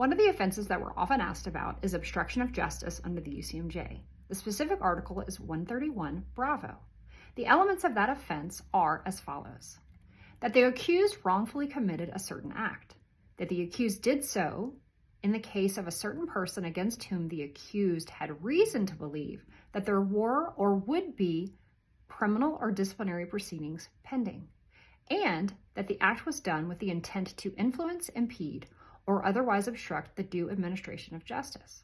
One of the offenses that we're often asked about is obstruction of justice under the UCMJ. The specific article is 131 Bravo. The elements of that offense are as follows: that the accused wrongfully committed a certain act, that the accused did so in the case of a certain person against whom the accused had reason to believe that there were or would be criminal or disciplinary proceedings pending, and that the act was done with the intent to influence, impede, or otherwise obstruct the due administration of justice.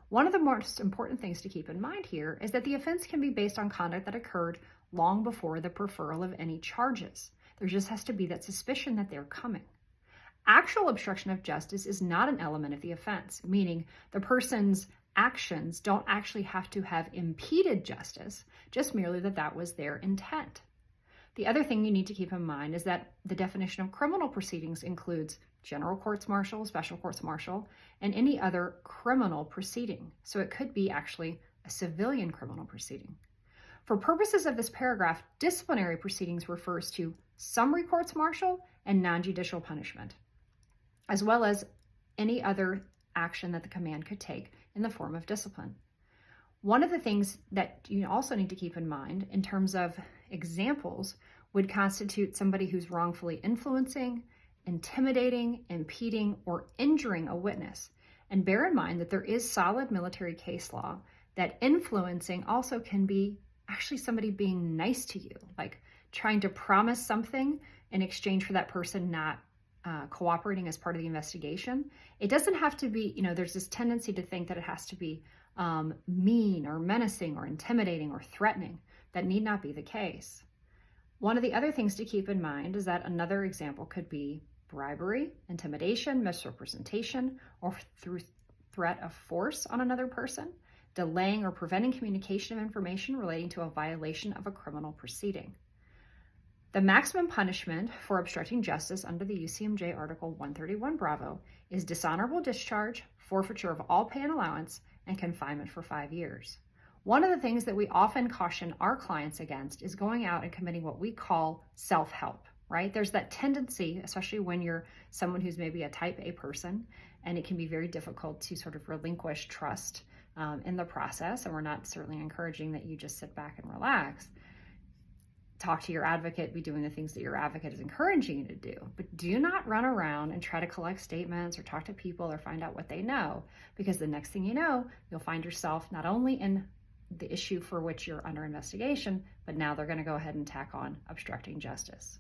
One of the most important things to keep in mind here is that the offense can be based on conduct that occurred long before the perferral of any charges. There just has to be that suspicion that they're coming. Actual obstruction of justice is not an element of the offense, meaning the person's actions don't actually have to have impeded justice, just merely that that was their intent. The other thing you need to keep in mind is that the definition of criminal proceedings includes general courts-martial, special courts-martial, and any other criminal proceeding. So it could be actually a civilian criminal proceeding. For purposes of this paragraph, disciplinary proceedings refers to summary courts-martial and non-judicial punishment, as well as any other action that the command could take in the form of discipline. One of the things that you also need to keep in mind in terms of examples would constitute somebody who's wrongfully influencing, intimidating, impeding, or injuring a witness. And bear in mind that there is solid military case law that influencing also can be actually somebody being nice to you, like trying to promise something in exchange for that person not cooperating as part of the investigation. It doesn't have to be, there's this tendency to think that it has to be mean or menacing or intimidating or threatening. That need not be the case. One of the other things to keep in mind is that another example could be bribery, intimidation, misrepresentation, or through threat of force on another person, delaying or preventing communication of information relating to a violation of a criminal proceeding. The maximum punishment for obstructing justice under the UCMJ Article 131 Bravo is dishonorable discharge, forfeiture of all pay and allowance, and confinement for 5 years. One of the things that we often caution our clients against is going out and committing what we call self-help, right? There's that tendency, especially when you're someone who's maybe a type A person, and it can be very difficult to sort of relinquish trust in the process. And we're not certainly encouraging that you just sit back and relax. Talk to your advocate, be doing the things that your advocate is encouraging you to do, but do not run around and try to collect statements or talk to people or find out what they know, because the next thing you know, you'll find yourself not only in the issue for which you're under investigation, but now they're going to go ahead and tack on obstructing justice.